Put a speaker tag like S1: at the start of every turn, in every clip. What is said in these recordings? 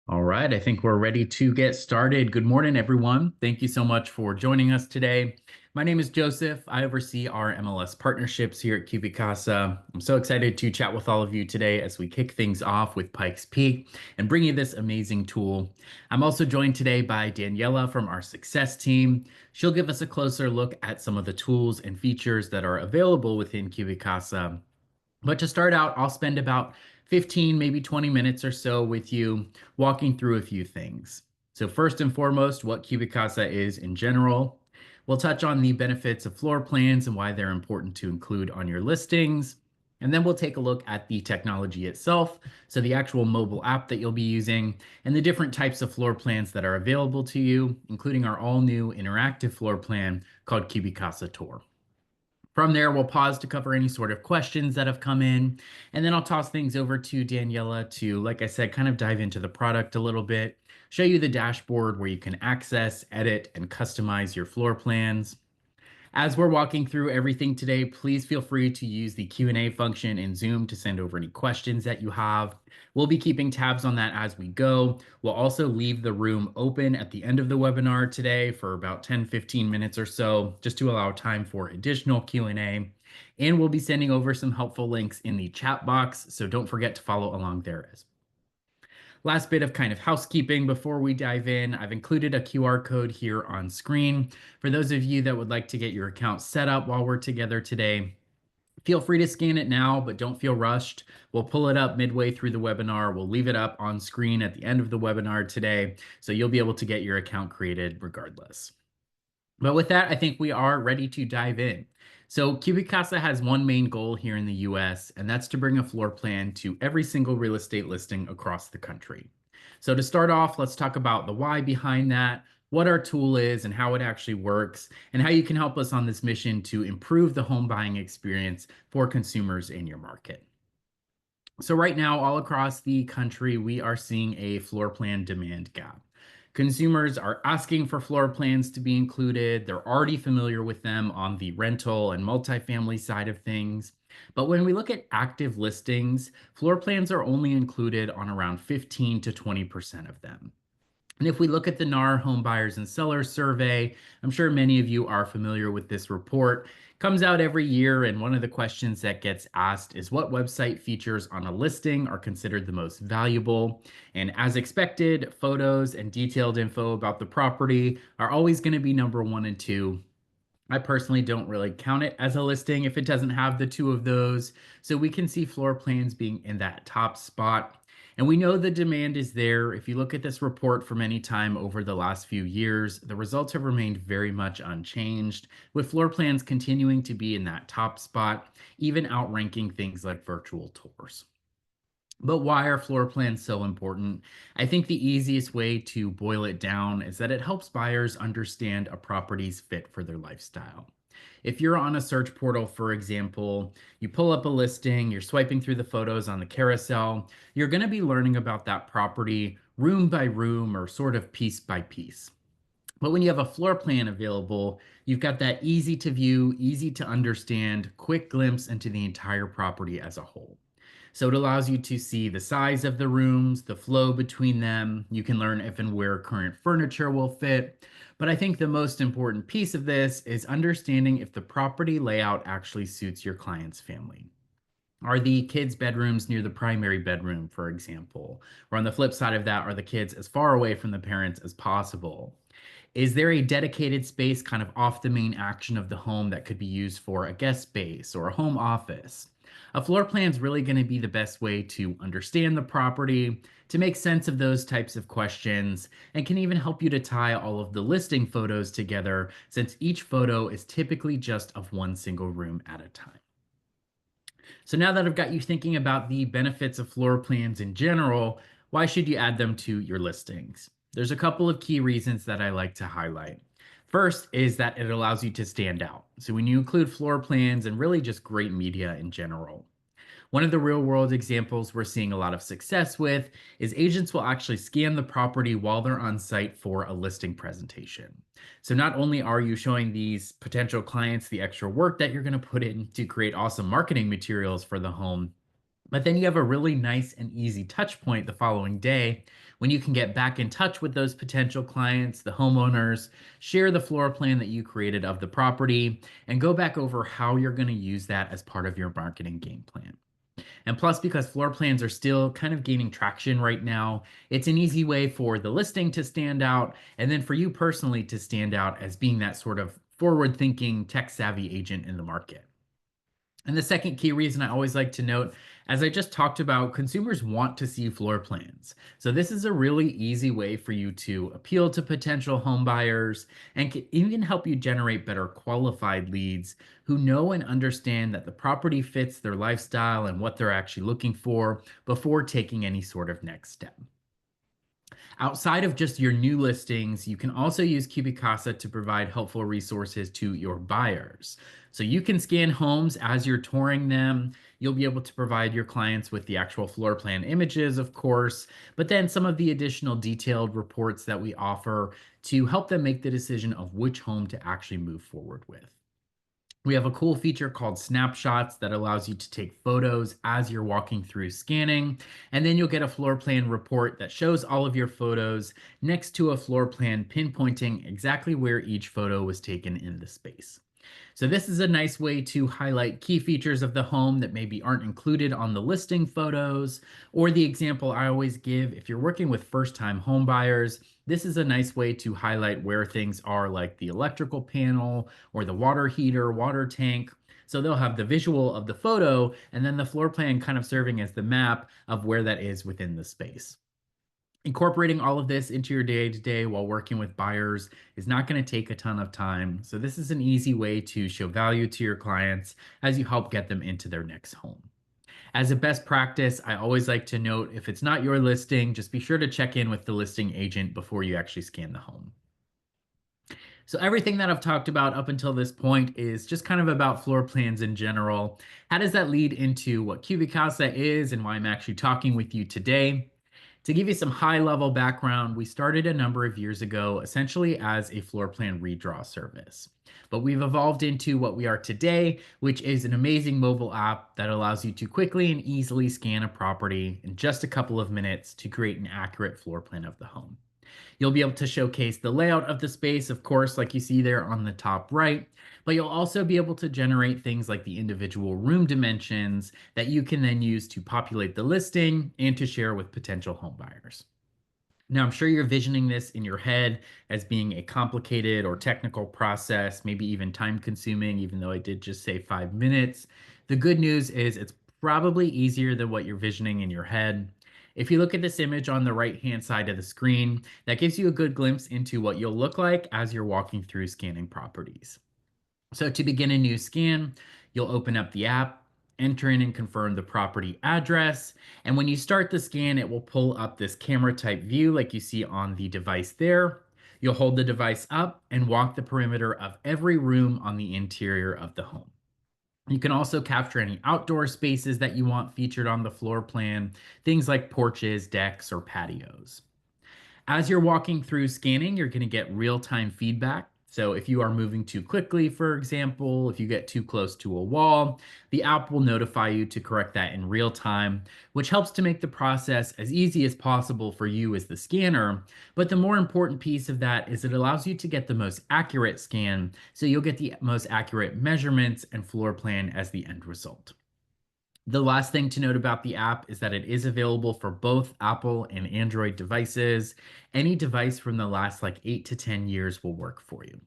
S1: All right, I think we're ready to get started. Good morning, everyone. Thank you so much for joining us today. My name is Joseph. I oversee our MLS partnerships here at Cubi Casa. I'm so excited to chat with all of you today as we kick things off with Pikes Peak and bring you this amazing tool. I'm also joined today by Daniela from our success team. She'll give us a closer look at some of the tools and features that are available within Cubi Casa. But to start out, I'll spend about 15, maybe 20 minutes or so with you walking through a few things. So first and foremost, what Cubic Casa is in general. We'll touch on the benefits of floor plans and why they're important to include on your listings. And then we'll take a look at the technology itself, so the actual mobile app that you'll be using, and the different types of floor plans that are available to you, including our all new interactive floor plan called Cubic Casa Tour. From there, we'll pause to cover any sort of questions that have come in, and then I'll toss things over to Daniela to, like I said, kind of dive into the product a little bit, show you the dashboard where you can access, edit, and customize your floor plans. As we're walking through everything today, please feel free to use the Q&A function in Zoom to send over any questions that you have. We'll be keeping tabs on that as we go. We'll also leave the room open at the end of the webinar today for about 10-15 minutes or so, just to allow time for additional Q&A. And we'll be sending over some helpful links in the chat box, so don't forget to follow along there as well. Last bit of kind of housekeeping before we dive in, I've included a QR code here on screen. For those of you that would like to get your account set up while we're together today, feel free to scan it now, but don't feel rushed. We'll pull it up midway through the webinar. We'll leave it up on screen at the end of the webinar today, so you'll be able to get your account created regardless. But with that, I think we are ready to dive in. So Cubic Casa has one main goal here in the US, and that's to bring a floor plan to every single real estate listing across the country. So to start off, let's talk about the why behind that, what our tool is and how it actually works, and how you can help us on this mission to improve the home buying experience for consumers in your market. So right now, all across the country, we are seeing a floor plan demand gap. Consumers are asking for floor plans to be included. They're already familiar with them on the rental and multifamily side of things. But when we look at active listings, floor plans are only included on around 15 to 20% of them. And if we look at the NAR Home Buyers and Sellers Survey, I'm sure many of you are familiar with this report. It comes out every year, and one of the questions that gets asked is what website features on a listing are considered the most valuable. And as expected, photos and detailed info about the property are always going to be number one and two. I personally don't really count it as a listing if it doesn't have the two of those. So we can see floor plans being in that top spot. And we know the demand is there. If you look at this report from any time over the last few years, the results have remained very much unchanged, with floor plans continuing to be in that top spot, even outranking things like virtual tours. But why are floor plans so important? I think the easiest way to boil it down is that it helps buyers understand a property's fit for their lifestyle. If you're on a search portal, for example, you pull up a listing, you're swiping through the photos on the carousel, you're going to be learning about that property room by room or sort of piece by piece. But when you have a floor plan available, you've got that easy to view, easy to understand, quick glimpse into the entire property as a whole. So it allows you to see the size of the rooms, the flow between them. You can learn if and where current furniture will fit. But I think the most important piece of this is understanding if the property layout actually suits your client's family. Are the kids' bedrooms near the primary bedroom, for example? Or on the flip side of that, are the kids as far away from the parents as possible? Is there a dedicated space kind of off the main action of the home that could be used for a guest space or a home office? A floor plan is really going to be the best way to understand the property, to make sense of those types of questions, and can even help you to tie all of the listing photos together, since each photo is typically just of one single room at a time. So now that I've got you thinking about the benefits of floor plans in general, why should you add them to your listings? There's a couple of key reasons that I like to highlight. First is that it allows you to stand out. So when you include floor plans and really just great media in general. One of the real world examples we're seeing a lot of success with is agents will actually scan the property while they're on site for a listing presentation. So not only are you showing these potential clients the extra work that you're going to put in to create awesome marketing materials for the home, But then you have a really nice and easy touch point the following day when you can get back in touch with those potential clients, the homeowners, share the floor plan that you created of the property, and go back over how you're going to use that as part of your marketing game plan. And plus, because floor plans are still kind of gaining traction right now, it's an easy way for the listing to stand out, and then for you personally to stand out as being that sort of forward thinking, tech savvy agent in the market. And the second key reason I always like to note, as I just talked about, consumers want to see floor plans. So this is a really easy way for you to appeal to potential home buyers and can even help you generate better qualified leads who know and understand that the property fits their lifestyle and what they're actually looking for before taking any sort of next step. Outside of just your new listings, you can also use Cubi Casa to provide helpful resources to your buyers. So you can scan homes as you're touring them. You'll be able to provide your clients with the actual floor plan images, of course, but then some of the additional detailed reports that we offer to help them make the decision of which home to actually move forward with. We have a cool feature called snapshots that allows you to take photos as you're walking through scanning. And then you'll get a floor plan report that shows all of your photos next to a floor plan pinpointing exactly where each photo was taken in the space. So this is a nice way to highlight key features of the home that maybe aren't included on the listing photos, or the example I always give if you're working with first-time home buyers, this is a nice way to highlight where things are like the electrical panel or the water heater, water tank. So they'll have the visual of the photo and then the floor plan kind of serving as the map of where that is within the space. Incorporating all of this into your day to day while working with buyers is not going to take a ton of time. So, this is an easy way to show value to your clients as you help get them into their next home. As a best practice, I always like to note if it's not your listing, just be sure to check in with the listing agent before you actually scan the home. So, everything that I've talked about up until this point is just kind of about floor plans in general. How does that lead into what Cubi Casa is and why I'm actually talking with you today? To give you some high level background, we started a number of years ago essentially as a floor plan redraw service. But we've evolved into what we are today, which is an amazing mobile app that allows you to quickly and easily scan a property in just a couple of minutes to create an accurate floor plan of the home. You'll be able to showcase the layout of the space, of course, like you see there on the top right, but you'll also be able to generate things like the individual room dimensions that you can then use to populate the listing and to share with potential home buyers. Now, I'm sure you're visioning this in your head as being a complicated or technical process, maybe even time consuming, even though I did just say 5 minutes. The good news is it's probably easier than what you're visioning in your head. If you look at this image on the right hand side of the screen, that gives you a good glimpse into what you'll look like as you're walking through scanning properties. So to begin a new scan, you'll open up the app, enter in and confirm the property address. And when you start the scan, it will pull up this camera type view like you see on the device there. You'll hold the device up and walk the perimeter of every room on the interior of the home. You can also capture any outdoor spaces that you want featured on the floor plan, things like porches, decks, or patios. As you're walking through scanning, you're going to get real time feedback. So, if you are moving too quickly, for example, if you get too close to a wall, the app will notify you to correct that in real time, which helps to make the process as easy as possible for you as the scanner. But the more important piece of that is it allows you to get the most accurate scan. So, you'll get the most accurate measurements and floor plan as the end result. The last thing to note about the app is that it is available for both Apple and Android devices. Any device from the last like 8 to 10 years will work for you.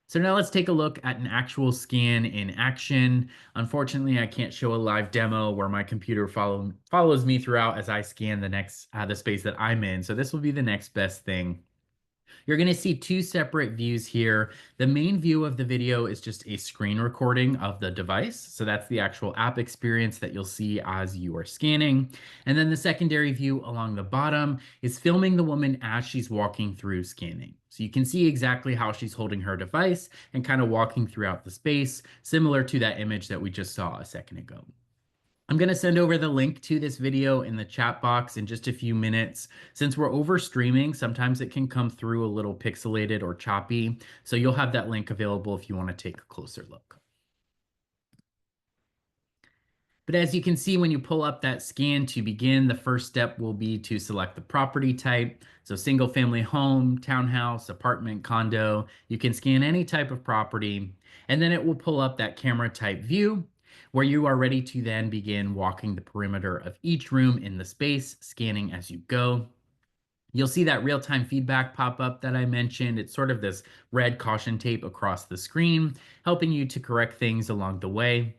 S1: So now let's take a look at an actual scan in action. Unfortunately, I can't show a live demo where my computer follows me throughout as I scan the space that I'm in. So this will be the next best thing. You're going to see two separate views here. The main view of the video is just a screen recording of the device. So that's the actual app experience that you'll see as you are scanning. And then the secondary view along the bottom is filming the woman as she's walking through scanning. So you can see exactly how she's holding her device and kind of walking throughout the space, similar to that image that we just saw a second ago. I'm going to send over the link to this video in the chat box in just a few minutes. Since we're over streaming, sometimes it can come through a little pixelated or choppy. So you'll have that link available if you want to take a closer look. But as you can see, when you pull up that scan to begin, the first step will be to select the property type. So single family home, townhouse, apartment, condo. You can scan any type of property, and then it will pull up that camera type view where you are ready to then begin walking the perimeter of each room in the space, scanning as you go. You'll see that real-time feedback pop up that I mentioned. It's sort of this red caution tape across the screen, helping you to correct things along the way.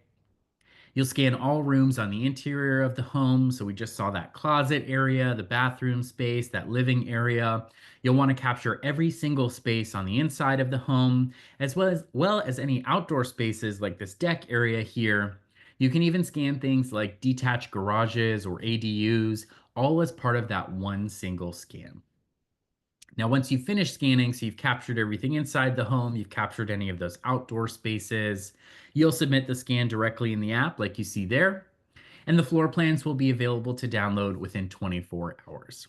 S1: You'll scan all rooms on the interior of the home. So we just saw that closet area, the bathroom space, that living area. You'll want to capture every single space on the inside of the home, as well as any outdoor spaces like this deck area here. You can even scan things like detached garages or ADUs, all as part of that one single scan. Now, once you've finished scanning, so you've captured everything inside the home, you've captured any of those outdoor spaces, you'll submit the scan directly in the app like you see there, and the floor plans will be available to download within 24 hours.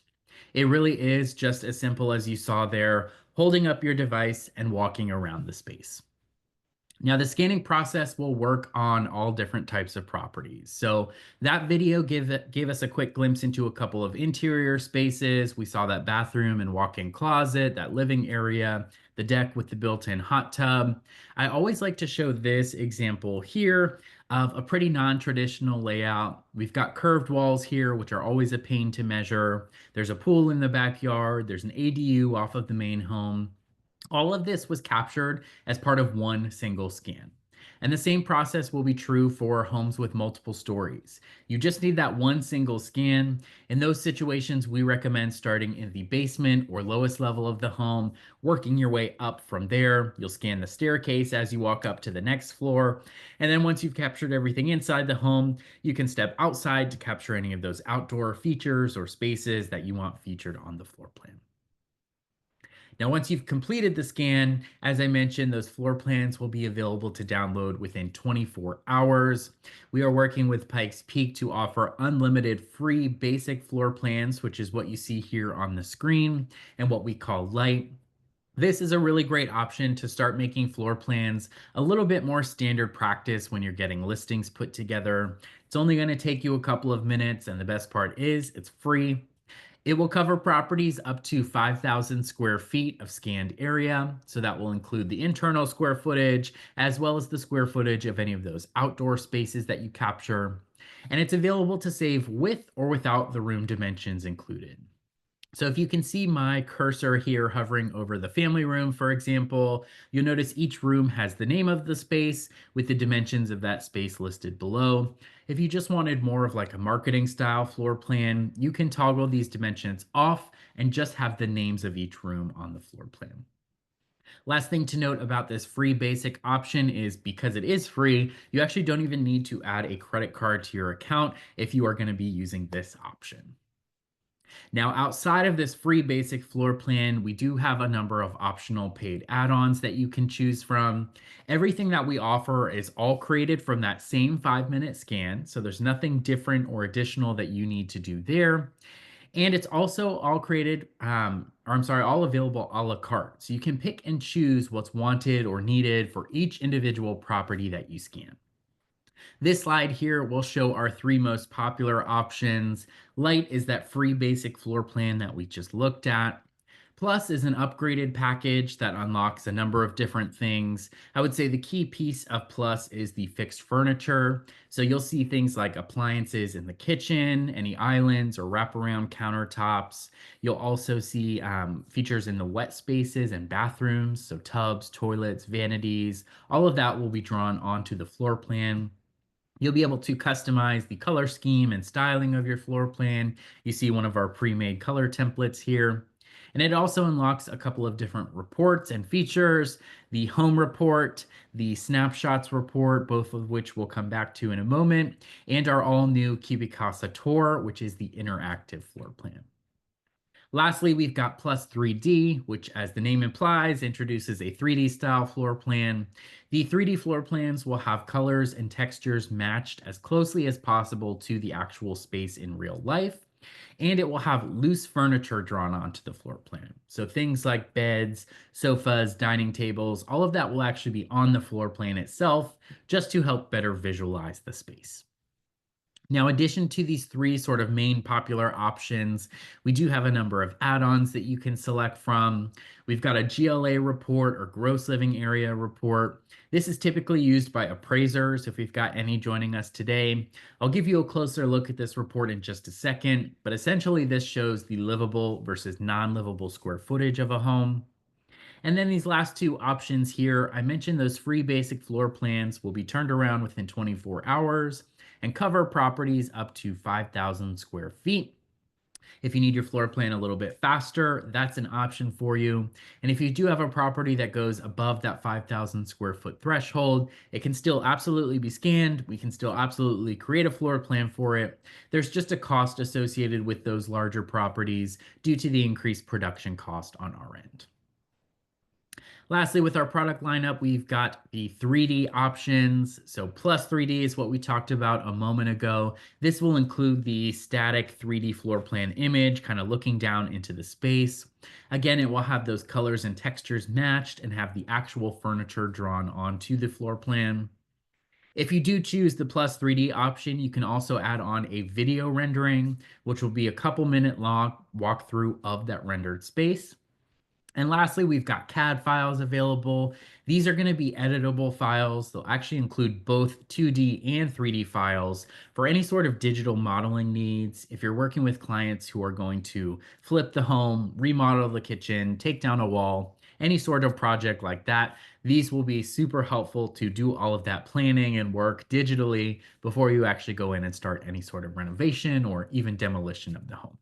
S1: It really is just as simple as you saw there, holding up your device and walking around the space. Now, the scanning process will work on all different types of properties. So that video gave us a quick glimpse into a couple of interior spaces. We saw that bathroom and walk-in closet, that living area, the deck with the built-in hot tub. I always like to show this example here of a pretty non-traditional layout. We've got curved walls here, which are always a pain to measure. There's a pool in the backyard. There's an ADU off of the main home. All of this was captured as part of one single scan. And the same process will be true for homes with multiple stories. You just need that one single scan. In those situations, we recommend starting in the basement or lowest level of the home, working your way up from there. You'll scan the staircase as you walk up to the next floor. And then once you've captured everything inside the home, you can step outside to capture any of those outdoor features or spaces that you want featured on the floor plan. Now, once you've completed the scan, as I mentioned, those floor plans will be available to download within 24 hours. We are working with Pikes Peak to offer unlimited free basic floor plans, which is what you see here on the screen, and what we call light. This is a really great option to start making floor plans a little bit more standard practice when you're getting listings put together. It's only going to take you a couple of minutes, and the best part is it's free. It will cover properties up to 5,000 square feet of scanned area. So that will include the internal square footage, as well as the square footage of any of those outdoor spaces that you capture. And it's available to save with or without the room dimensions included. So if you can see my cursor here hovering over the family room, for example, you'll notice each room has the name of the space with the dimensions of that space listed below. If you just wanted more of like a marketing style floor plan, you can toggle these dimensions off and just have the names of each room on the floor plan. Last thing to note about this free basic option is because it is free, you actually don't even need to add a credit card to your account if you are going to be using this option. Now, outside of this free basic floor plan, we do have a number of optional paid add-ons that you can choose from. Everything that we offer is all created from that same 5-minute scan, so there's nothing different or additional that you need to do there. And it's also all created, all available a la carte. So you can pick and choose what's wanted or needed for each individual property that you scan. This slide here will show our three most popular options. Light is that free basic floor plan that we just looked at. Plus is an upgraded package that unlocks a number of different things. I would say the key piece of Plus is the fixed furniture. So you'll see things like appliances in the kitchen, any islands or wraparound countertops. You'll also see features in the wet spaces and bathrooms, so tubs, toilets, vanities. All of that will be drawn onto the floor plan. You'll be able to customize the color scheme and styling of your floor plan. You see one of our pre-made color templates here. And it also unlocks a couple of different reports and features, the home report, the snapshots report, both of which we'll come back to in a moment, and our all new Cubi Casa tour, which is the interactive floor plan. Lastly, we've got Plus 3D, which, as the name implies, introduces a 3D style floor plan. The 3D floor plans will have colors and textures matched as closely as possible to the actual space in real life, and it will have loose furniture drawn onto the floor plan. So things like beds, sofas, dining tables, all of that will actually be on the floor plan itself, just to help better visualize the space. Now, in addition to these three sort of main popular options, we do have a number of add-ons that you can select from. We've got a GLA report or gross living area report. This is typically used by appraisers if we've got any joining us today. I'll give you a closer look at this report in just a second, but essentially this shows the livable versus non-livable square footage of a home. And then these last two options here, I mentioned those free basic floor plans will be turned around within 24 hours and cover properties up to 5,000 square feet. If you need your floor plan a little bit faster, that's an option for you. And if you do have a property that goes above that 5,000 square foot threshold, it can still absolutely be scanned. We can still absolutely create a floor plan for it. There's just a cost associated with those larger properties due to the increased production cost on our end. Lastly, with our product lineup, we've got the 3D options. So plus 3D is what we talked about a moment ago. This will include the static 3D floor plan image, kind of looking down into the space. Again, it will have those colors and textures matched and have the actual furniture drawn onto the floor plan. If you do choose the plus 3D option, you can also add on a video rendering, which will be a couple minute long walkthrough of that rendered space. And lastly, we've got CAD files available. These are going to be editable files. They'll actually include both 2D and 3D files for any sort of digital modeling needs. If you're working with clients who are going to flip the home, remodel the kitchen, take down a wall, any sort of project like that, these will be super helpful to do all of that planning and work digitally before you actually go in and start any sort of renovation or even demolition of the home.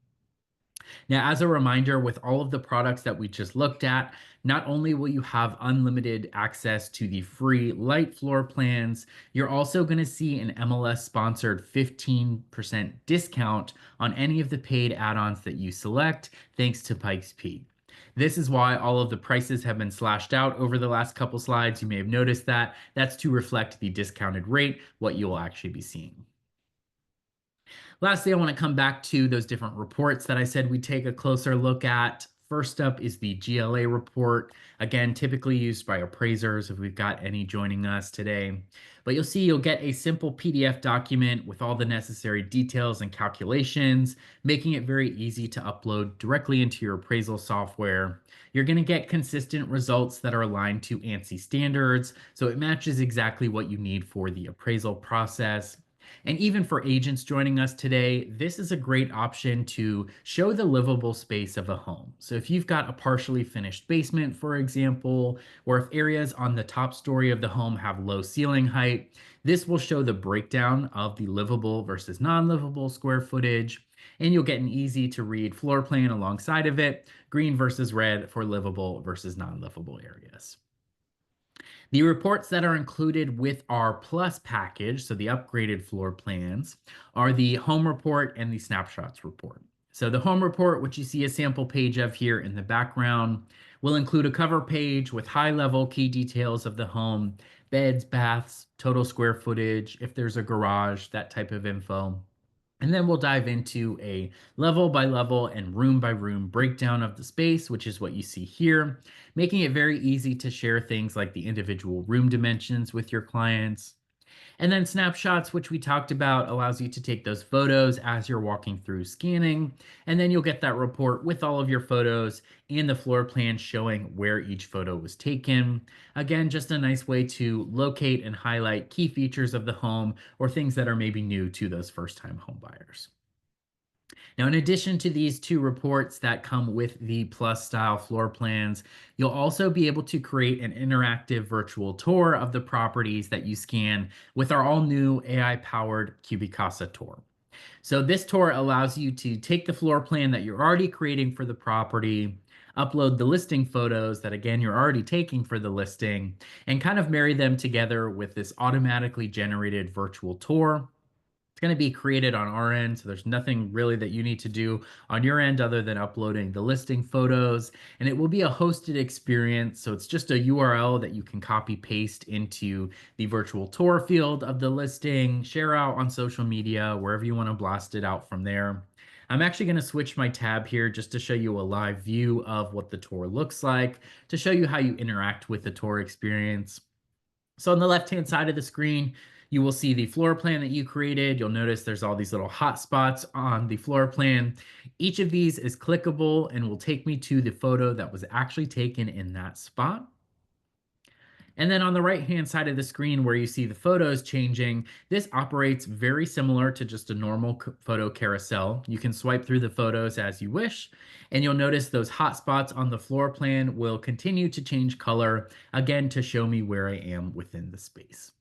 S1: Now, as a reminder, with all of the products that we just looked at, not only will you have unlimited access to the free light floor plans, you're also going to see an MLS sponsored 15% discount on any of the paid add-ons that you select, thanks to Pikes Peak. This is why all of the prices have been slashed out over the last couple slides. You may have noticed that. That's to reflect the discounted rate, what you will actually be seeing. Lastly, I want to come back to those different reports that I said we'd take a closer look at. First up is the GLA report, again, typically used by appraisers if we've got any joining us today. But you'll see you'll get a simple PDF document with all the necessary details and calculations, making it very easy to upload directly into your appraisal software. You're going to get consistent results that are aligned to ANSI standards, so it matches exactly what you need for the appraisal process. And even for agents joining us today, this is a great option to show the livable space of a home. So if you've got a partially finished basement, for example, or if areas on the top story of the home have low ceiling height, this will show the breakdown of the livable versus non-livable square footage. And you'll get an easy to read floor plan alongside of it, green versus red for livable versus non-livable areas. The reports that are included with our Plus package, so the upgraded floor plans, are the home report and the snapshots report. So the home report, which you see a sample page of here in the background, will include a cover page with high-level key details of the home, beds, baths, total square footage, if there's a garage, that type of info. And then we'll dive into a level by level and room by room breakdown of the space, which is what you see here, making it very easy to share things like the individual room dimensions with your clients. And then snapshots, which we talked about, allows you to take those photos as you're walking through scanning. And then you'll get that report with all of your photos and the floor plan showing where each photo was taken. Again, just a nice way to locate and highlight key features of the home or things that are maybe new to those first-time home buyers. Now, in addition to these two reports that come with the Plus style floor plans, you'll also be able to create an interactive virtual tour of the properties that you scan with our all new AI powered Cubi Casa tour. So this tour allows you to take the floor plan that you're already creating for the property, upload the listing photos that again you're already taking for the listing, and kind of marry them together with this automatically generated virtual tour. It's going to be created on our end, so there's nothing really that you need to do on your end other than uploading the listing photos. And it will be a hosted experience, so it's just a URL that you can copy paste into the virtual tour field of the listing, share out on social media, wherever you want to blast it out from there. I'm actually going to switch my tab here just to show you a live view of what the tour looks like, to show you how you interact with the tour experience. So on the left-hand side of the screen, You will see the floor plan that you created. You'll notice there's all these little hot spots on the floor plan. Each of these is clickable and will take me to the photo that was actually taken in that spot. And then on the right-hand side of the screen where you see the photos changing, this operates very similar to just a normal photo carousel. You can swipe through the photos as you wish, and you'll notice those hotspots on the floor plan will continue to change color, again, to show me where I am within the space.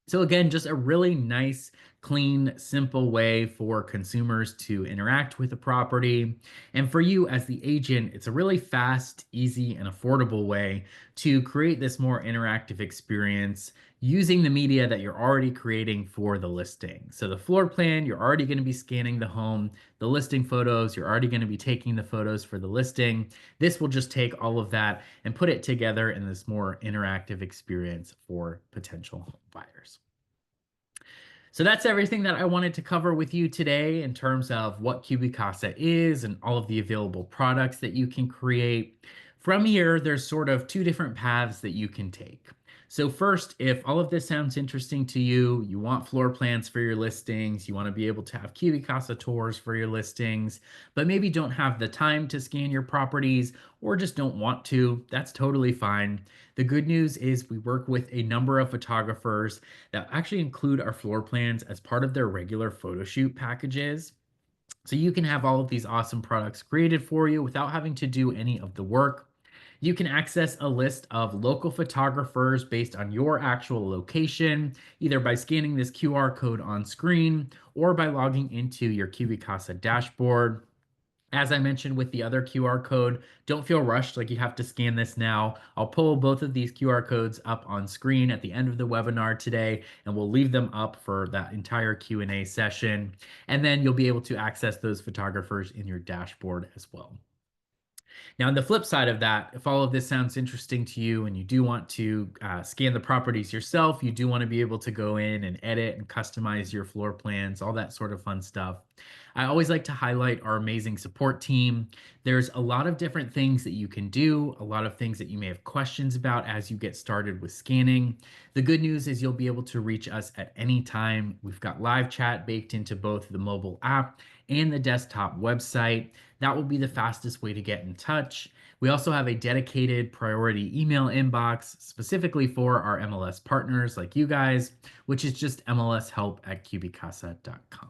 S1: So again, just a really nice, clean, simple way for consumers to interact with the property. And for you as the agent, it's a really fast, easy, and affordable way to create this more interactive experience using the media that you're already creating for the listing. So the floor plan, you're already going to be scanning the home. The listing photos, you're already going to be taking the photos for the listing. This will just take all of that and put it together in this more interactive experience for potential home buyers. So that's everything that I wanted to cover with you today in terms of what Cubi Casa is and all of the available products that you can create. From here, there's sort of two different paths that you can take. So first, if all of this sounds interesting to you, you want floor plans for your listings, you want to be able to have Cubi Casa tours for your listings, but maybe don't have the time to scan your properties or just don't want to, that's totally fine. The good news is we work with a number of photographers that actually include our floor plans as part of their regular photo shoot packages. So you can have all of these awesome products created for you without having to do any of the work. You can access a list of local photographers based on your actual location, either by scanning this QR code on screen or by logging into your Cubi Casa dashboard. As I mentioned with the other QR code, don't feel rushed like you have to scan this now. I'll pull both of these QR codes up on screen at the end of the webinar today, and we'll leave them up for that entire Q&A session. And then you'll be able to access those photographers in your dashboard as well. Now, on the flip side of that, if all of this sounds interesting to you and you do want to scan the properties yourself, you do want to be able to go in and edit and customize your floor plans, all that sort of fun stuff. I always like to highlight our amazing support team. There's a lot of different things that you can do, a lot of things that you may have questions about as you get started with scanning. The good news is you'll be able to reach us at any time. We've got live chat baked into both the mobile app and the desktop website. That will be the fastest way to get in touch. We also have a dedicated priority email inbox specifically for our MLS partners like you guys, which is just mlshelp@cubicasa.com.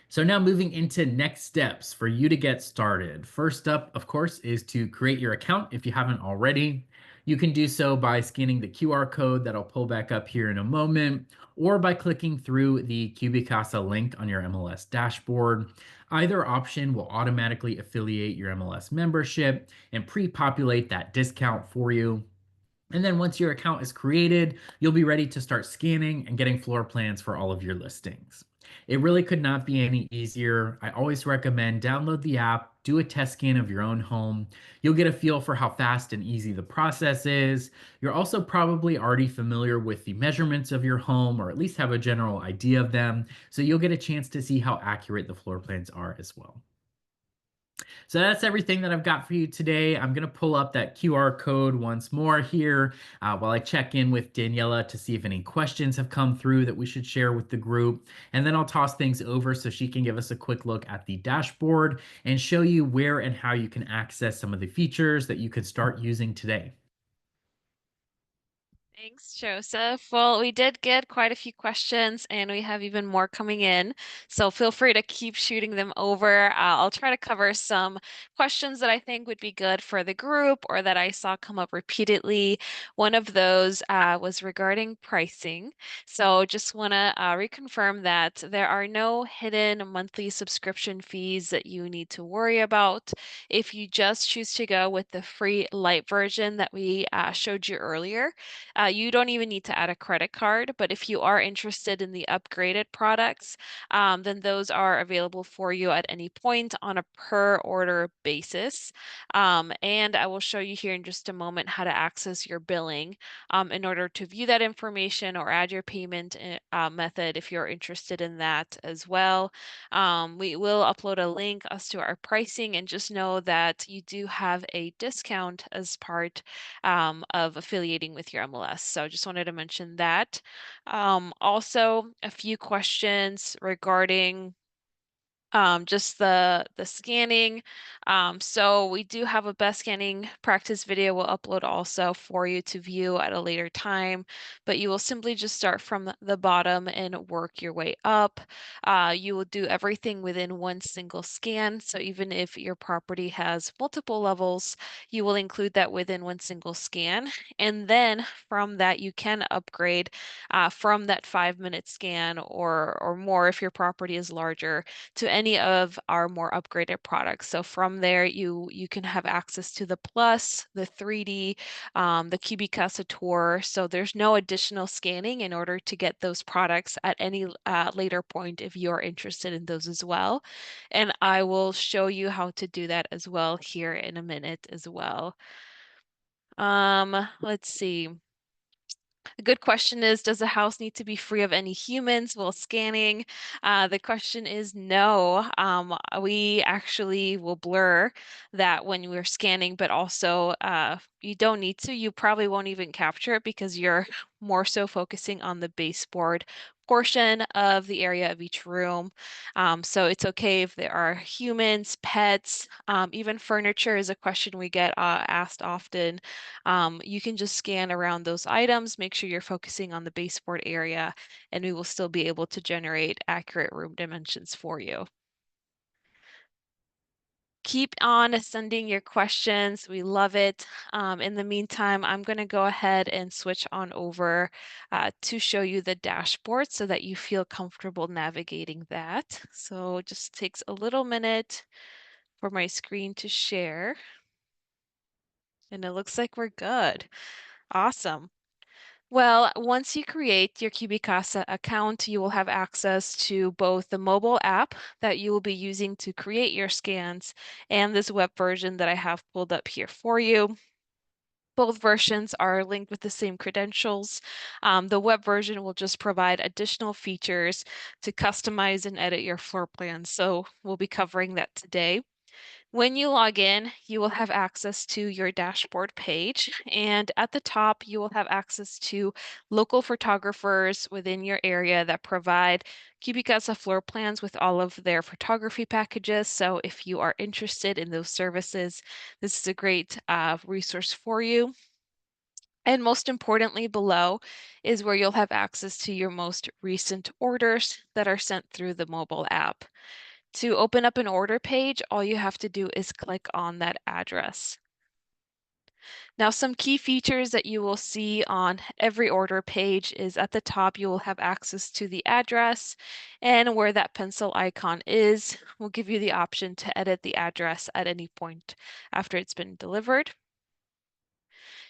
S1: So now moving into next steps for you to get started. First up, of course, is to create your account if you haven't already. You can do so by scanning the QR code that I'll pull back up here in a moment, or by clicking through the Cubi Casa link on your MLS dashboard. Either option will automatically affiliate your MLS membership and pre-populate that discount for you. And then once your account is created, you'll be ready to start scanning and getting floor plans for all of your listings. It really could not be any easier. I always recommend download the app, do a test scan of your own home. You'll get a feel for how fast and easy the process is. You're also probably already familiar with the measurements of your home, or at least have a general idea of them. So you'll get a chance to see how accurate the floor plans are as well. So that's everything that I've got for you today. I'm going to pull up that QR code once more here while I check in with Daniela to see if any questions have come through that we should share with the group. And then I'll toss things over so she can give us a quick look at the dashboard and show you where and how you can access some of the features that you can start using today.
S2: Thanks, Joseph. Well, we did get quite a few questions and we have even more coming in. So feel free to keep shooting them over. I'll try to cover some questions that I think would be good for the group or that I saw come up repeatedly. One of those was regarding pricing. So just want to reconfirm that there are no hidden monthly subscription fees that you need to worry about. If you just choose to go with the free light version that we showed you earlier, you don't even need to add a credit card, but if you are interested in the upgraded products, then those are available for you at any point on a per order basis. And I will show you here in just a moment how to access your billing in order to view that information or add your payment method if you're interested in that as well. We will upload a link as to our pricing, and just know that you do have a discount as part of affiliating with your MLS. plus. So just wanted to mention that. Also, a few questions regarding just the scanning. So we do have a best scanning practice video we'll upload also for you to view at a later time, but you will simply just start from the bottom and work your way up. You will do everything within one single scan. So even if your property has multiple levels, you will include that within one single scan. And then from that, you can upgrade from that 5-minute scan or more if your property is larger to any of our more upgraded products. So from there, you can have access to the Plus, the 3D, the Cubi Casa Tour. So there's no additional scanning in order to get those products at any later point if you're interested in those as well. And I will show you how to do that as well here in a minute as well. Let's see. A good question is, does the house need to be free of any humans while scanning? The question is no. We actually will blur that when we're scanning, but also you don't need to. You probably won't even capture it because you're more so focusing on the baseboard portion of the area of each room. So it's okay if there are humans, pets, even furniture is a question we get asked often. You can just scan around those items, make sure you're focusing on the baseboard area, and we will still be able to generate accurate room dimensions for you. Keep on sending your questions. We love it. In the meantime, I'm going to go ahead and switch on over to show you the dashboard so that you feel comfortable navigating that. So it just takes a little minute for my screen to share. And it looks like we're good. Awesome. Well, once you create your Cubicasa account, you will have access to both the mobile app that you will be using to create your scans and this web version that I have pulled up here for you. Both versions are linked with the same credentials. The web version will just provide additional features to customize and edit your floor plans. So we'll be covering that today. When you log in, you will have access to your dashboard page, and at the top, you will have access to local photographers within your area that provide Cubicasa floor plans with all of their photography packages. So if you are interested in those services, this is a great resource for you. And most importantly, below is where you'll have access to your most recent orders that are sent through the mobile app. To open up an order page, all you have to do is click on that address. Now, some key features that you will see on every order page is at the top, you will have access to the address, and where that pencil icon is will give you the option to edit the address at any point after it's been delivered.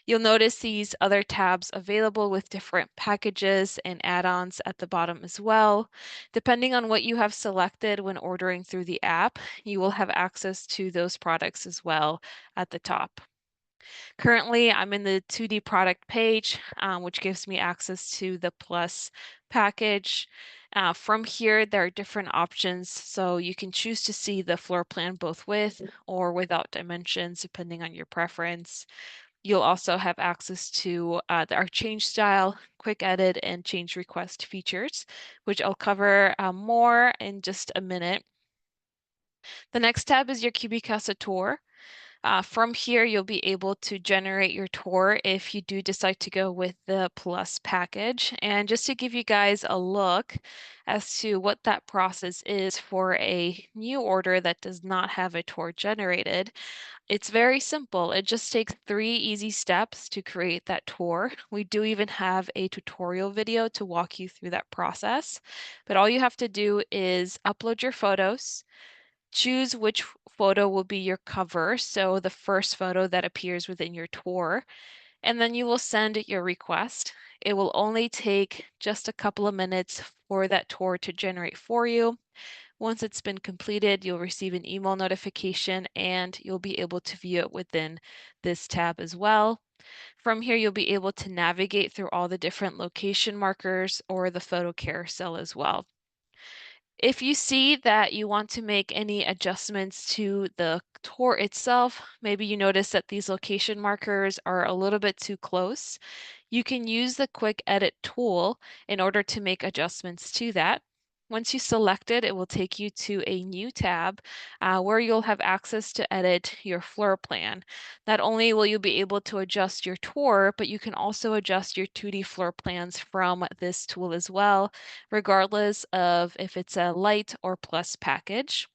S2: You'll notice these other tabs available with different packages and add-ons at the bottom as well. Depending on what you have selected when ordering through the app, you will have access to those products as well at the top. Currently, I'm in the 2D product page, which gives me access to the Plus package. From here, there are different options, so you can choose to see the floor plan both with or without dimensions, depending on your preference. You'll also have access to our change style, quick edit, and change request features, which I'll cover more in just a minute. The next tab is your Cubicasa tour. From here, you'll be able to generate your tour if you do decide to go with the Plus package. And just to give you guys a look as to what that process is for a new order that does not have a tour generated, it's very simple. It just takes 3 easy steps to create that tour. We do even have a tutorial video to walk you through that process. But all you have to do is upload your photos, choose which photo will be your cover, so the first photo that appears within your tour, and then you will send your request. It will only take just a couple of minutes for that tour to generate for you. Once it's been completed, you'll receive an email notification and you'll be able to view it within this tab as well. From here, you'll be able to navigate through all the different location markers or the photo carousel as well. If you see that you want to make any adjustments to the tour itself, maybe you notice that these location markers are a little bit too close, You can use the quick edit tool in order to make adjustments to that. Once you select it, it will take you to a new tab where you'll have access to edit your floor plan. Not only will you be able to adjust your tour, but you can also adjust your 2D floor plans from this tool as well, regardless of if it's a light or plus package.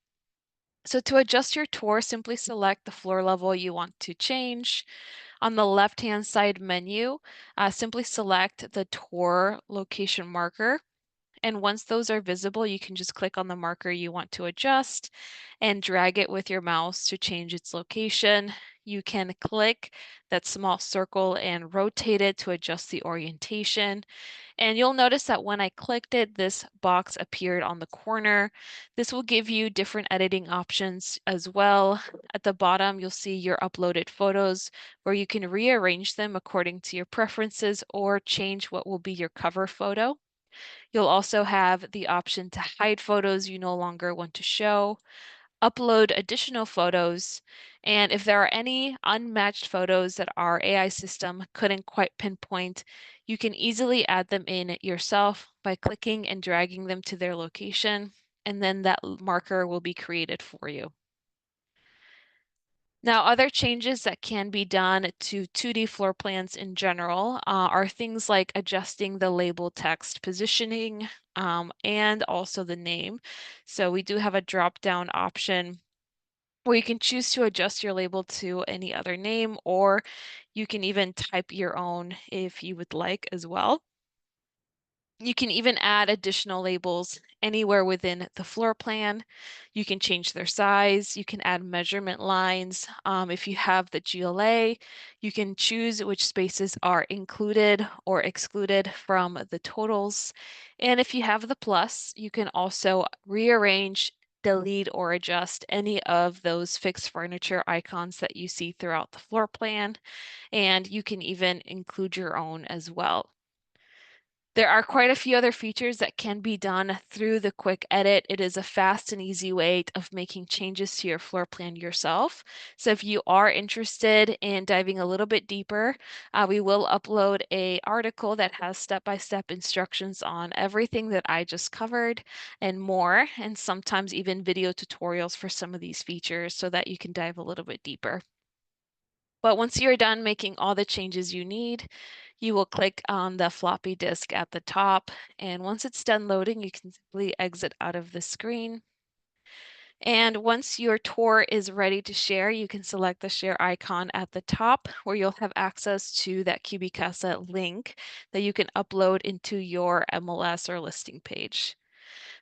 S2: So to adjust your tour, simply select the floor level you want to change. On the left-hand side menu, simply select the tour location marker. And once those are visible, you can just click on the marker you want to adjust and drag it with your mouse to change its location. You can click that small circle and rotate it to adjust the orientation. And you'll notice that when I clicked it, this box appeared on the corner. This will give you different editing options as well. At the bottom, you'll see your uploaded photos where you can rearrange them according to your preferences or change what will be your cover photo. You'll also have the option to hide photos you no longer want to show, upload additional photos, and if there are any unmatched photos that our AI system couldn't quite pinpoint, you can easily add them in yourself by clicking and dragging them to their location, and then that marker will be created for you. Now, other changes that can be done to 2D floor plans in general are things like adjusting the label text positioning and also the name. So we do have a drop-down option where you can choose to adjust your label to any other name, or you can even type your own if you would like as well. You can even add additional labels anywhere within the floor plan. You can change their size. You can add measurement lines. If you have the GLA, you can choose which spaces are included or excluded from the totals. And if you have the plus, you can also rearrange, delete, or adjust any of those fixed furniture icons that you see throughout the floor plan. And you can even include your own as well. There are quite a few other features that can be done through the quick edit. It is a fast and easy way of making changes to your floor plan yourself. So if you are interested in diving a little bit deeper, we will upload a article that has step-by-step instructions on everything that I just covered and more, and sometimes even video tutorials for some of these features so that you can dive a little bit deeper. But once you're done making all the changes you need, you will click on the floppy disk at the top. And once it's done loading, you can simply exit out of the screen. And once your tour is ready to share, you can select the share icon at the top where you'll have access to that Cubi Casa link that you can upload into your MLS or listing page.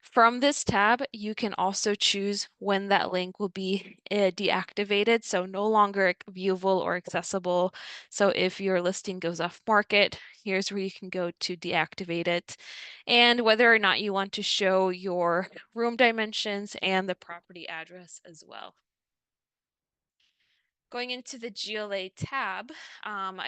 S2: From this tab, you can also choose when that link will be deactivated, so no longer viewable or accessible. So if your listing goes off market, here's where you can go to deactivate it, and whether or not you want to show your room dimensions and the property address as well. Going into the GLA tab,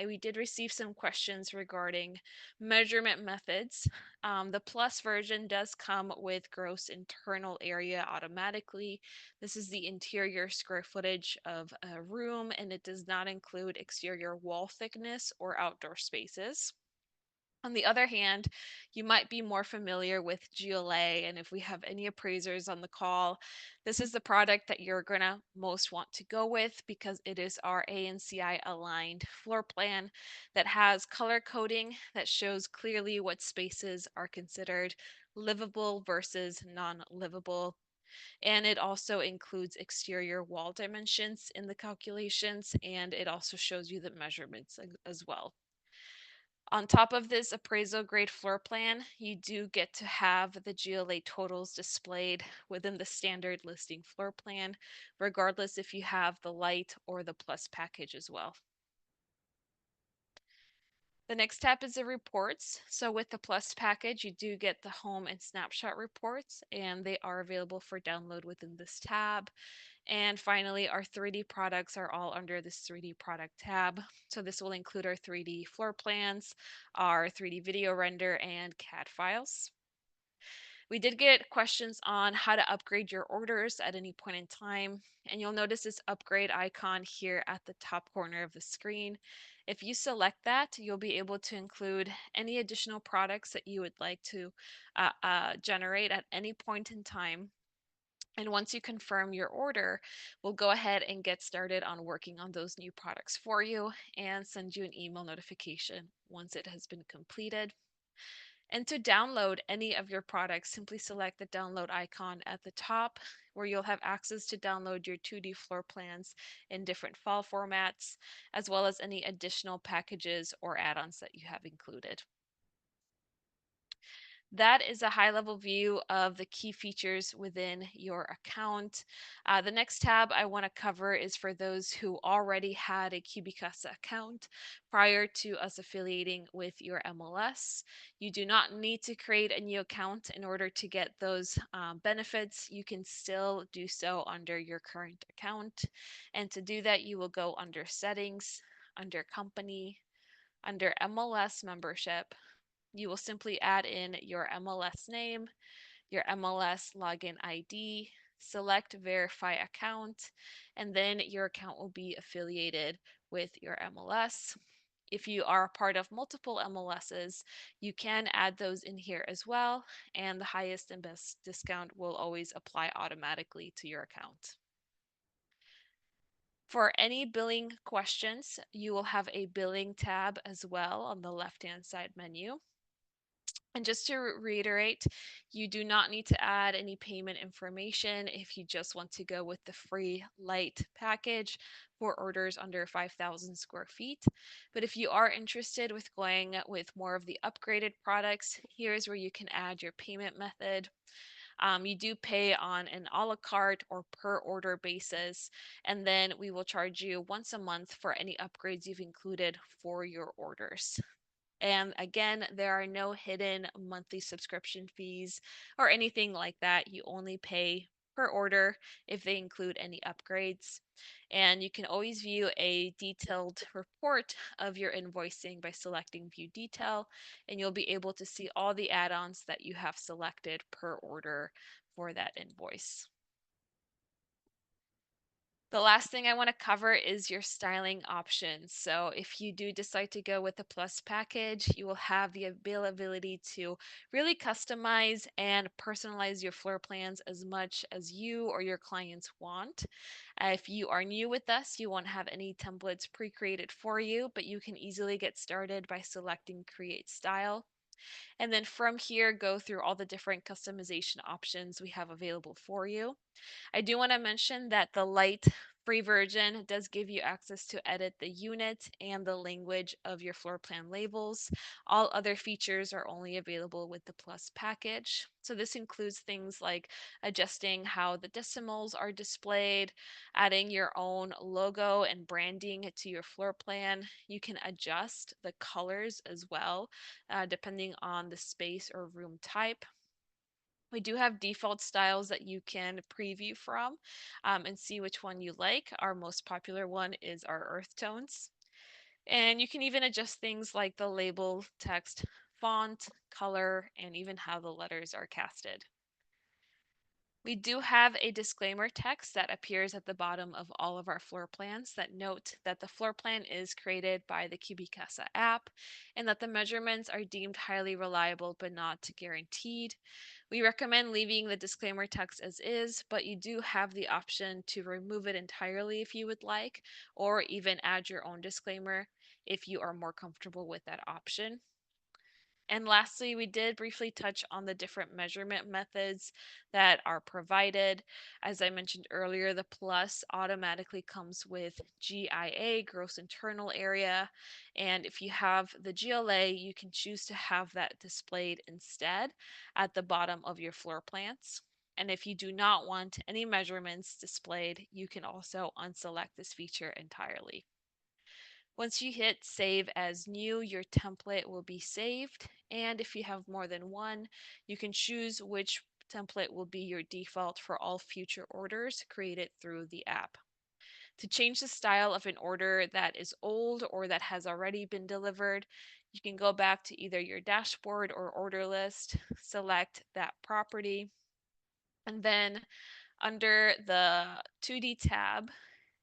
S2: we did receive some questions regarding measurement methods. The plus version does come with gross internal area automatically. This is the interior square footage of a room, and it does not include exterior wall thickness or outdoor spaces. On the other hand, you might be more familiar with GLA, and if we have any appraisers on the call, this is the product that you're going to most want to go with because it is our ANCI aligned floor plan that has color coding that shows clearly what spaces are considered livable versus non-livable. And it also includes exterior wall dimensions in the calculations, and it also shows you the measurements as well. On top of this appraisal grade floor plan, you do get to have the GLA totals displayed within the standard listing floor plan, regardless if you have the light or the plus package as well. The next tab is the reports. So with the plus package, you do get the home and snapshot reports, and they are available for download within this tab. And finally, our 3D products are all under this 3D product tab. So this will include our 3D floor plans, our 3D video render, and CAD files. We did get questions on how to upgrade your orders at any point in time, and you'll notice this upgrade icon here at the top corner of the screen. If you select that, you'll be able to include any additional products that you would like to generate at any point in time. And once you confirm your order, we'll go ahead and get started on working on those new products for you and send you an email notification once it has been completed. And to download any of your products, simply select the download icon at the top, where you'll have access to download your 2D floor plans in different file formats, as well as any additional packages or add-ons that you have included. That is a high-level view of the key features within your account. The next tab I want to cover is for those who already had a Casa account prior to us affiliating with your MLS. You do not need to create a new account in order to get those benefits. You can still do so under your current account. And to do that, you will go under Settings, under Company, under MLS Membership. You will simply add in your MLS name, your MLS login ID, select verify account, and then your account will be affiliated with your MLS. If you are a part of multiple MLSs, you can add those in here as well, and the highest and best discount will always apply automatically to your account. For any billing questions, you will have a billing tab as well on the left-hand side menu. And just to reiterate, you do not need to add any payment information if you just want to go with the free light package for orders under 5,000 square feet. But if you are interested with going with more of the upgraded products, here's where you can add your payment method. You do pay on an a la carte or per order basis, and then we will charge you once a month for any upgrades you've included for your orders. And again, there are no hidden monthly subscription fees or anything like that. You only pay per order if they include any upgrades. And you can always view a detailed report of your invoicing by selecting View Detail, and you'll be able to see all the add-ons that you have selected per order for that invoice. The last thing I want to cover is your styling options. So if you do decide to go with the Plus package, you will have the availability to really customize and personalize your floor plans as much as you or your clients want. If you are new with us, you won't have any templates pre-created for you, but you can easily get started by selecting Create Style. And then from here, go through all the different customization options we have available for you. I do want to mention that the light free version does give you access to edit the unit and the language of your floor plan labels. All other features are only available with the Plus package. So this includes things like adjusting how the decimals are displayed, adding your own logo and branding to your floor plan. You can adjust the colors as well, depending on the space or room type. We do have default styles that you can preview from and see which one you like. Our most popular one is our earth tones. And you can even adjust things like the label, text, font, color, and even how the letters are casted. We do have a disclaimer text that appears at the bottom of all of our floor plans that note that the floor plan is created by the Cubi Casa app and that the measurements are deemed highly reliable but not guaranteed. We recommend leaving the disclaimer text as is, but you do have the option to remove it entirely if you would like, or even add your own disclaimer if you are more comfortable with that option. And lastly, we did briefly touch on the different measurement methods that are provided. As I mentioned earlier, the Plus automatically comes with GIA, gross internal area. And if you have the GLA, you can choose to have that displayed instead at the bottom of your floor plans. And if you do not want any measurements displayed, you can also unselect this feature entirely. Once you hit save as new, your template will be saved. And if you have more than one, you can choose which template will be your default for all future orders created through the app. To change the style of an order that is old or that has already been delivered, you can go back to either your dashboard or order list, select that property, and then under the 2D tab,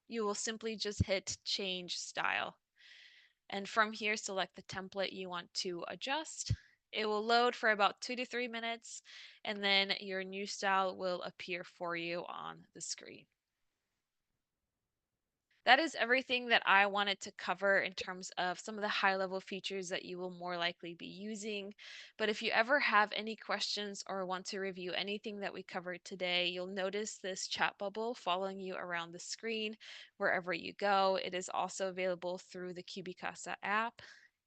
S2: you will simply just hit change style. And from here, select the template you want to adjust. It will load for about 2 to 3 minutes, and then your new style will appear for you on the screen. That is everything that I wanted to cover in terms of some of the high level features that you will more likely be using. But if you ever have any questions or want to review anything that we covered today, you'll notice this chat bubble following you around the screen wherever you go. It is also available through the Cubi Casa app.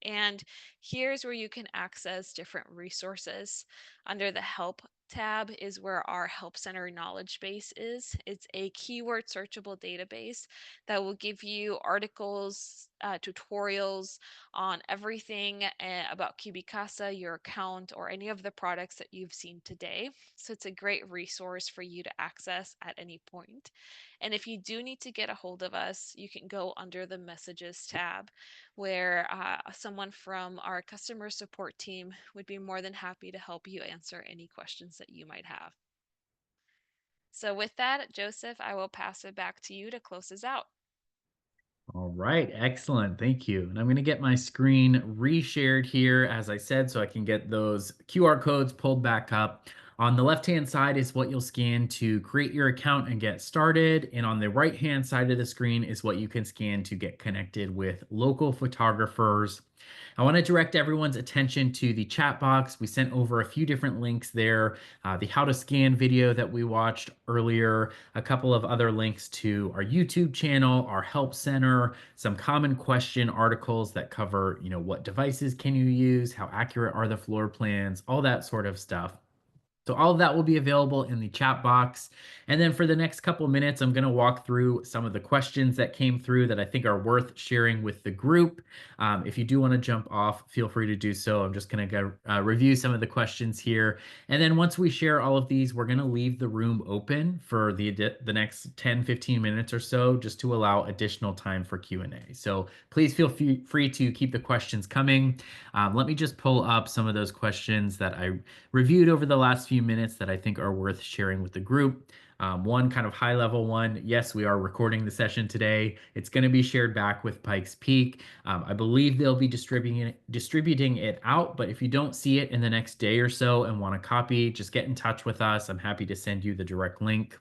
S2: And here's where you can access different resources. Under the Help tab is where our Help Center knowledge base is. It's a keyword searchable database that will give you articles, tutorials on everything about Cubi Casa, your account, or any of the products that you've seen today. So it's a great resource for you to access at any point. And if you do need to get a hold of us, you can go under the Messages tab, where someone from our customer support team would be more than happy to help you answer any questions that you might have. So with that, Joseph, I will pass it back to you to close us out.
S1: All right, excellent. Thank you. And I'm going to get my screen reshared here, as I said, so I can get those QR codes pulled back up. On the left-hand side is what you'll scan to create your account and get started. And on the right-hand side of the screen is what you can scan to get connected with local photographers. I want to direct everyone's attention to the chat box. We sent over a few different links there, the how to scan video that we watched earlier, a couple of other links to our YouTube channel, our help center, some common question articles that cover, what devices can you use, how accurate are the floor plans, all that sort of stuff. So all of that will be available in the chat box. And then for the next couple of minutes, I'm going to walk through some of the questions that came through that I think are worth sharing with the group. If you do want to jump off, feel free to do so. I'm just going to go review some of the questions here. And then once we share all of these, we're going to leave the room open for the next 10, 15 minutes or so, just to allow additional time for Q&A. So please feel free to keep the questions coming. Let me just pull up some of those questions that I reviewed over the last few minutes that I think are worth sharing with the group. One kind of high level one. Yes, we are recording the session today. It's going to be shared back with Pikes Peak. I believe they'll be distributing it out, but if you don't see it in the next day or so and want a copy, just get in touch with us. I'm happy to send you the direct link.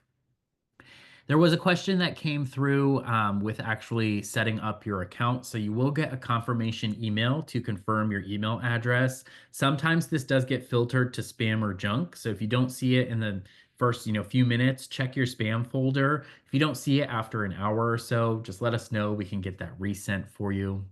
S1: There was a question that came through with actually setting up your account. So you will get a confirmation email to confirm your email address. Sometimes this does get filtered to spam or junk. So if you don't see it in the first, few minutes, check your spam folder. If you don't see it after an hour or so, just let us know. We can get that resent for you.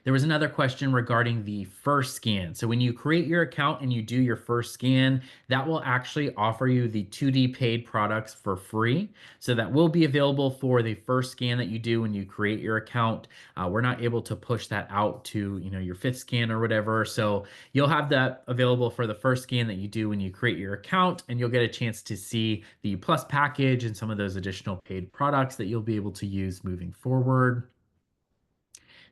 S1: There was another question regarding the first scan. So when you create your account and you do your first scan, that will actually offer you the 2D paid products for free. So that will be available for the first scan that you do when you create your account. We're not able to push that out to, your fifth scan or whatever. So you'll have that available for the first scan that you do when you create your account, and you'll get a chance to see the Plus package and some of those additional paid products that you'll be able to use moving forward.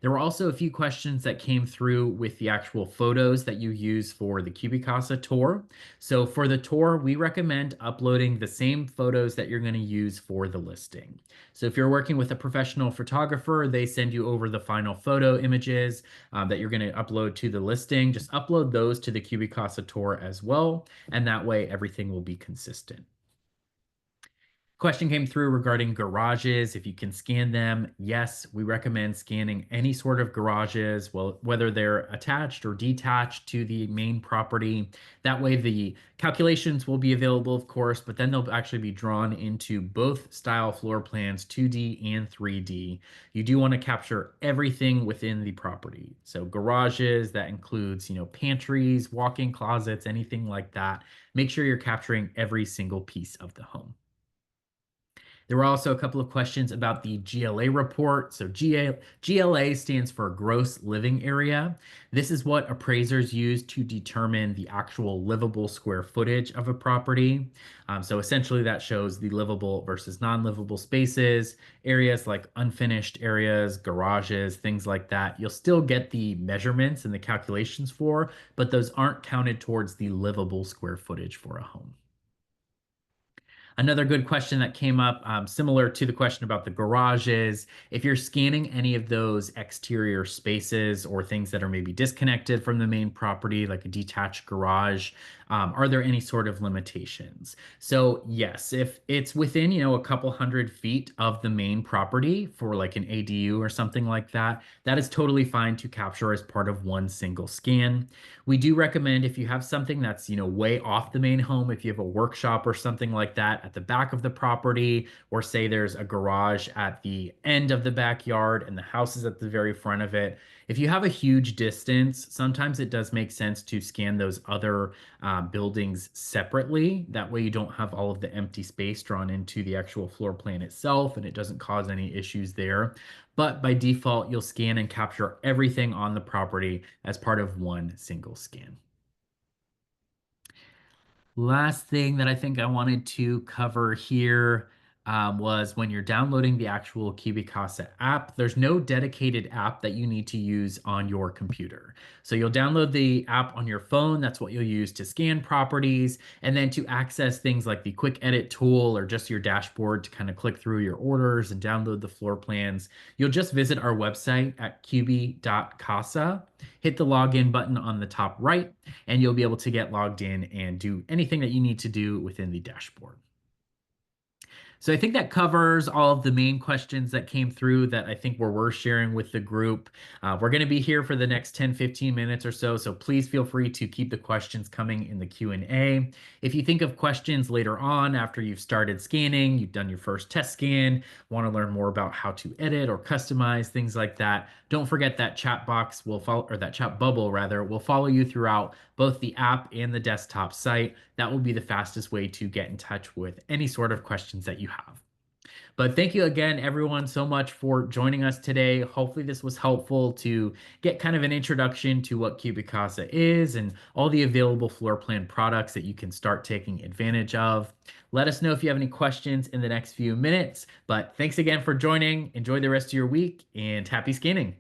S1: There were also a few questions that came through with the actual photos that you use for the Cubi Casa tour. So for the tour, we recommend uploading the same photos that you're going to use for the listing. So if you're working with a professional photographer, they send you over the final photo images that you're going to upload to the listing. Just upload those to the Cubi Casa tour as well, and that way everything will be consistent. Question came through regarding garages. If you can scan them, yes, we recommend scanning any sort of garages, well, whether they're attached or detached to the main property. That way, the calculations will be available, of course, but then they'll actually be drawn into both style floor plans, 2D and 3D. You do want to capture everything within the property. So garages, that includes, pantries, walk-in closets, anything like that. Make sure you're capturing every single piece of the home. There were also a couple of questions about the GLA report. So GLA stands for gross living area. This is what appraisers use to determine the actual livable square footage of a property. So essentially that shows the livable versus non-livable spaces, areas like unfinished areas, garages, things like that. You'll still get the measurements and the calculations for, but those aren't counted towards the livable square footage for a home. Another good question that came up, similar to the question about the garages, if you're scanning any of those exterior spaces or things that are maybe disconnected from the main property, like a detached garage, are there any sort of limitations? So yes, if it's within, a couple 100 feet of the main property for like an ADU or something like that, that is totally fine to capture as part of one single scan. We do recommend if you have something that's, way off the main home, if you have a workshop or something like that at the back of the property, or say there's a garage at the end of the backyard and the house is at the very front of it. If you have a huge distance, sometimes it does make sense to scan those other buildings separately. That way you don't have all of the empty space drawn into the actual floor plan itself and it doesn't cause any issues there. But by default, you'll scan and capture everything on the property as part of one single scan. Last thing that I think I wanted to cover here was when you're downloading the actual Cubi Casa app, there's no dedicated app that you need to use on your computer. So you'll download the app on your phone. That's what you'll use to scan properties. And then to access things like the quick edit tool or just your dashboard to kind of click through your orders and download the floor plans, you'll just visit our website at cubi.casa, hit the login button on the top right, and you'll be able to get logged in and do anything that you need to do within the dashboard. So I think that covers all of the main questions that came through that I think were worth sharing with the group. We're going to be here for the next 10-15 minutes or so, so please feel free to keep the questions coming in the Q&A. If you think of questions later on after you've started scanning, you've done your first test scan, want to learn more about how to edit or customize, things like that, don't forget that chat box will follow, or that chat bubble rather, will follow you throughout both the app and the desktop site. That will be the fastest way to get in touch with any sort of questions that you have. But thank you again, everyone, so much for joining us today. Hopefully, this was helpful to get kind of an introduction to what Cubi Casa is and all the available floor plan products that you can start taking advantage of. Let us know if you have any questions in the next few minutes. But thanks again for joining. Enjoy the rest of your week and happy scanning.